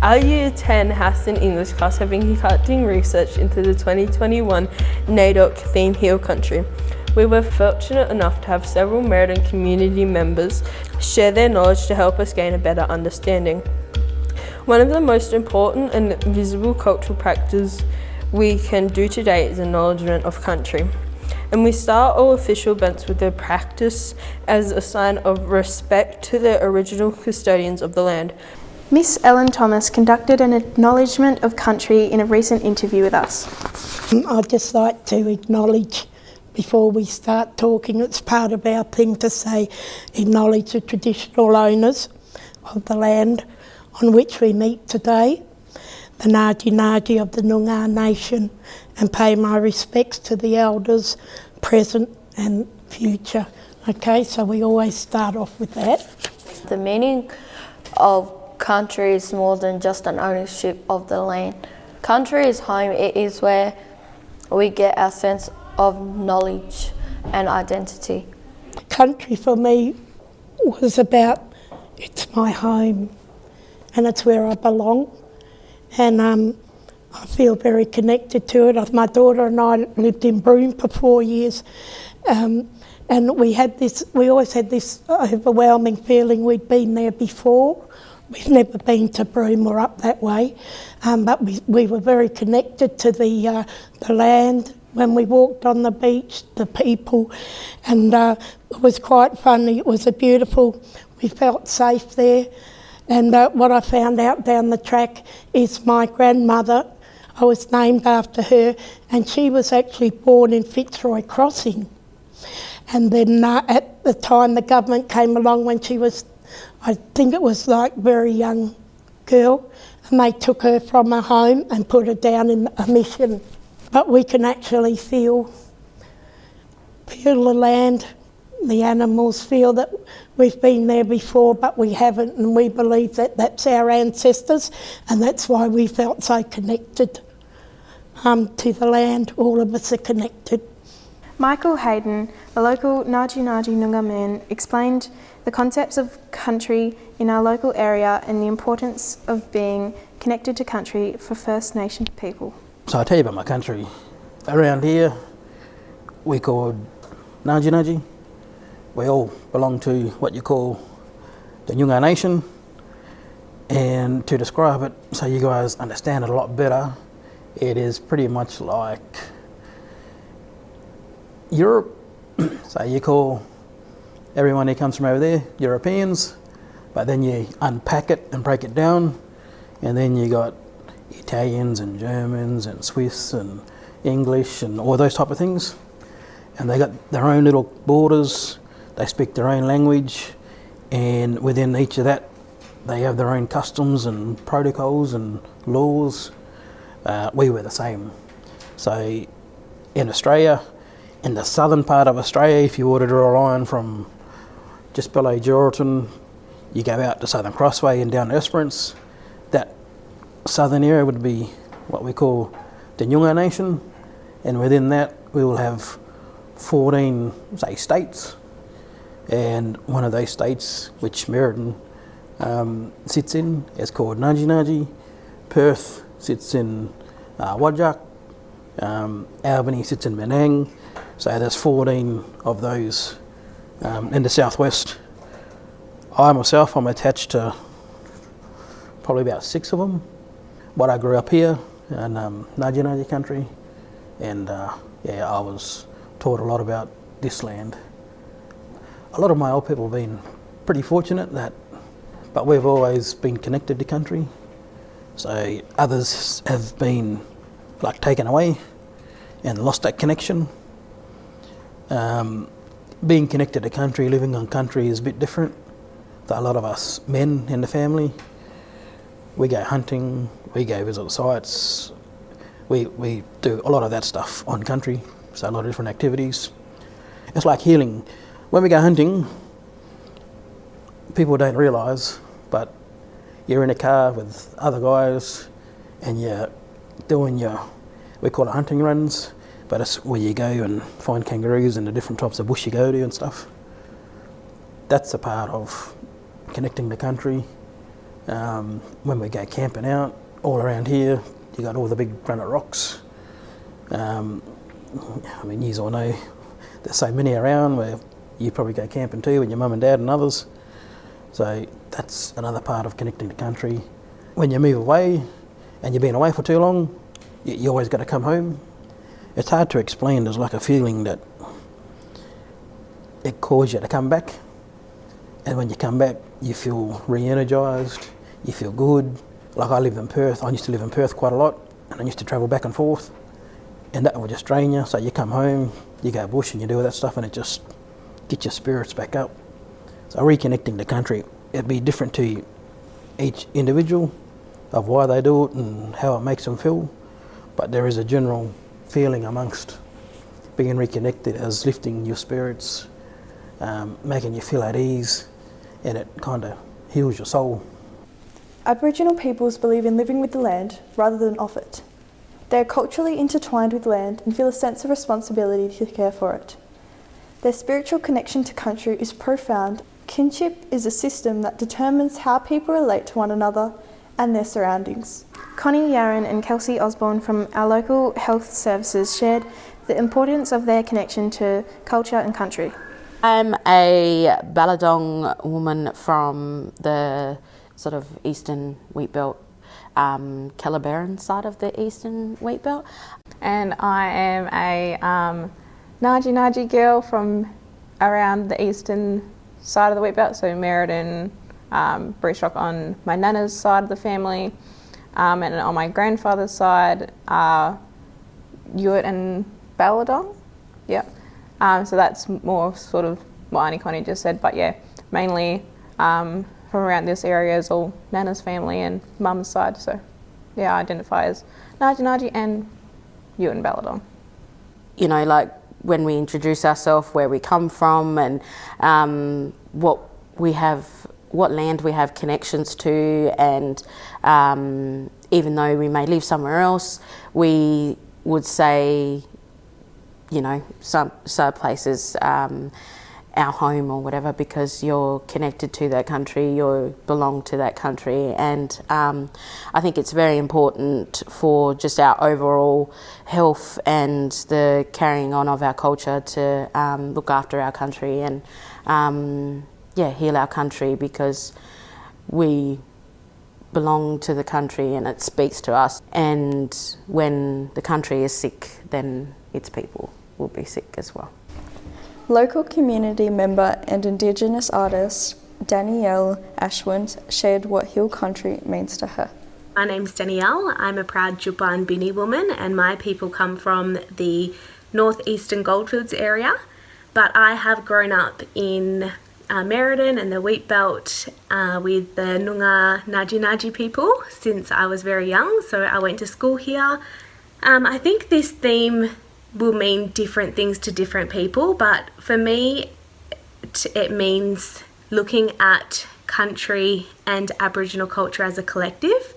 Our Year 10 House and English class have been conducting research into the 2021 NAIDOC theme Heal Country. We were fortunate enough to have several Merredin community members share their knowledge to help us gain a better understanding. One of the most important and visible cultural practices we can do today is acknowledgement of country. And we start all official events with the practice as a sign of respect to the original custodians of the land. Miss Ellen Thomas conducted an acknowledgement of country in a recent interview with us. I'd just like to acknowledge, before we start talking, it's part of our thing to say, acknowledge the traditional owners of the land on which we meet today, the Njaki Njaki of the Noongar Nation, and pay my respects to the elders, present and future. Okay, so we always start off with that. The meaning of country is more than just an ownership of the land. Country is home. It is where we get our sense of knowledge and identity. Country for me was about, it's my home and it's where I belong, and I feel very connected to it. My daughter and I lived in Broome for 4 years, and we always had this overwhelming feeling we'd been there before. We've never been to Broome or up that way, but we were very connected to the land. When we walked on the beach, the people, and it was quite funny. It was we felt safe there. And what I found out down the track is my grandmother, I was named after her, and she was actually born in Fitzroy Crossing. And then at the time the government came along when she was, I think it was like very young girl, and they took her from her home and put her down in a mission. But we can actually feel the land, the animals, feel that we've been there before but we haven't, and we believe that that's our ancestors, and that's why we felt so connected to the land. All of us are connected. Michael Hayden, a local Njaki Njaki Noongar man, explained the concepts of country in our local area and the importance of being connected to country for First Nation people. So I'll tell you about my country. Around here, we call Njaki Njaki. We all belong to what you call the Noongar Nation. And to describe it so you guys understand it a lot better, it is pretty much like Europe. So you call everyone who comes from over there Europeans, but then you unpack it and break it down, and then you got Italians and Germans and Swiss and English and all those type of things, and they got their own little borders. They speak their own language, and within each of that they have their own customs and protocols and laws. We were the same. So in Australia, in the southern part of Australia, if you were to draw a line from just below Geraldton, you go out to Southern Crossway and down to Esperance, that southern area would be what we call the Noongar Nation, and within that we will have 14, say, states, and one of those states, which Merredin sits in, is called Njaki Njaki. Perth sits in Wajak, Albany sits in Menang, so there's 14 of those in the southwest. I myself, I'm attached to probably about 6 of them. But I grew up here in Njaki Njaki country, and I was taught a lot about this land. A lot of my old people have been pretty fortunate but we've always been connected to country. So others have been like taken away and lost that connection. Being connected to country, living on country is a bit different. A lot of us men in the family, we go hunting, we go visit sites, we do a lot of that stuff on country, so a lot of different activities. It's like healing. When we go hunting, people don't realise, but you're in a car with other guys and you're doing we call it hunting runs, but it's where you go and find kangaroos and the different types of bush you go to and stuff. That's a part of connecting the country. When we go camping out, all around here, you got all the big granite rocks. I mean, you all know there's so many around where you probably go camping too with your mum and dad and others. So that's another part of connecting to country. When you move away and you've been away for too long, you always got to come home. It's hard to explain. There's like a feeling that it calls you to come back. And when you come back, you feel re-energised, you feel good. Like I lived in Perth, I used to live in Perth quite a lot, and I used to travel back and forth. And that would just drain you. So you come home, you go bush and you do all that stuff, and it just gets your spirits back up. So reconnecting to country, it'd be different to each individual of why they do it and how it makes them feel. But there is a general feeling amongst being reconnected as lifting your spirits, making you feel at ease, and it kind of heals your soul. Aboriginal peoples believe in living with the land rather than off it. They are culturally intertwined with land and feel a sense of responsibility to care for it. Their spiritual connection to country is profound. Kinship is a system that determines how people relate to one another and their surroundings. Connie Yaron and Kelsey Osborne from our local health services shared the importance of their connection to culture and country. I'm a Balladong woman from the sort of eastern wheat belt, Calabaran side of the eastern wheat belt. And I am a Njaki Njaki girl from around the eastern side of the wheat belt, so Merredin, Bruce Rock on my nana's side of the family, and on my grandfather's side, Ewart and Balladong. Yeah. So that's more sort of what Auntie Connie just said, but yeah, mainly from around this area is all Nana's family and Mum's side, so yeah, I identify as Njaki Njaki and Ewart and Balladong. You know, like when we introduce ourselves, where we come from, and what land we have connections to, and even though we may live somewhere else, we would say, you know, some places our home or whatever, because you're connected to that country, you belong to that country, and I think it's very important for just our overall health and the carrying on of our culture to look after our country and heal our country, because we belong to the country and it speaks to us, and when the country is sick, then its people will be sick as well. Local community member and Indigenous artist Danielle Ashwin shared what Hill Country means to her. My name's Danielle. I'm a proud Tjupa and Bini woman, and my people come from the northeastern Goldfields area, but I have grown up in Merredin and the wheat belt with the Noongar Njaki Njaki people since I was very young, so I went to school here. I think this theme will mean different things to different people, but for me it means looking at country and Aboriginal culture as a collective.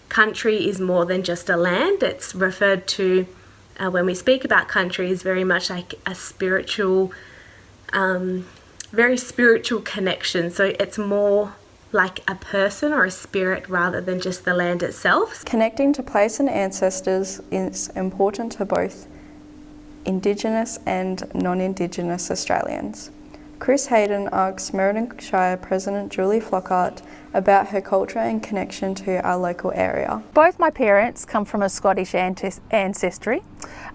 Country is more than just a land. It's referred to when we speak about country is very much like a spiritual, very spiritual connection. So it's more like a person or a spirit rather than just the land itself. Connecting to place and ancestors is important to both Indigenous and non-Indigenous Australians. Chris Hayden asks Merredin Shire President Julie Flockhart about her culture and connection to our local area. Both my parents come from a Scottish ancestry.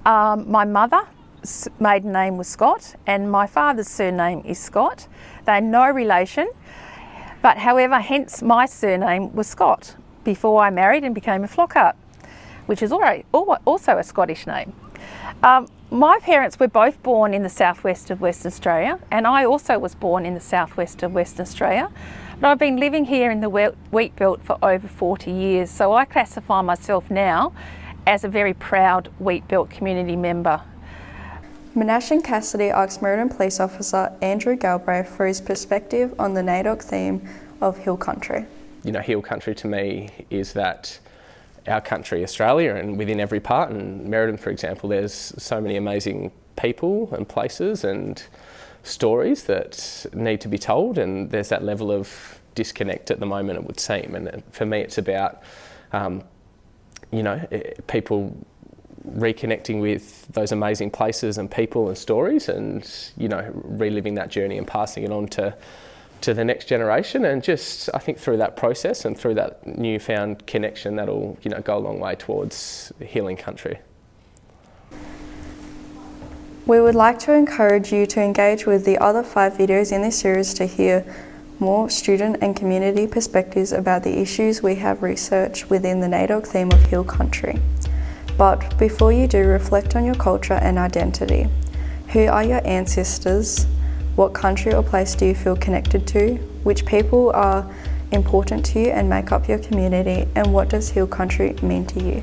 My mother's maiden name was Scott and my father's surname is Scott. They're no relation, but however, hence my surname was Scott before I married and became a Flockhart, which is also a Scottish name. My parents were both born in the southwest of Western Australia, and I also was born in the southwest of Western Australia. But I've been living here in the wheat belt for over 40 years, so I classify myself now as a very proud wheat belt community member. Menashe Cassidy asks Merredin Police Officer Andrew Galbraith for his perspective on the NAIDOC theme of Hill Country. You know, Hill Country to me is that our country, Australia, and within every part. And Merredin, for example, there's so many amazing people and places, and stories that need to be told, and there's that level of disconnect at the moment, it would seem. And for me, it's about, people reconnecting with those amazing places and people and stories, and, reliving that journey and passing it on to the next generation. And just, I think through that process and through that newfound connection, that'll, go a long way towards healing country. We would like to encourage you to engage with the other 5 videos in this series to hear more student and community perspectives about the issues we have researched within the NAIDOC theme of Heal Country. But before you do, reflect on your culture and identity. Who are your ancestors? What country or place do you feel connected to? Which people are important to you and make up your community? And what does Heal Country mean to you?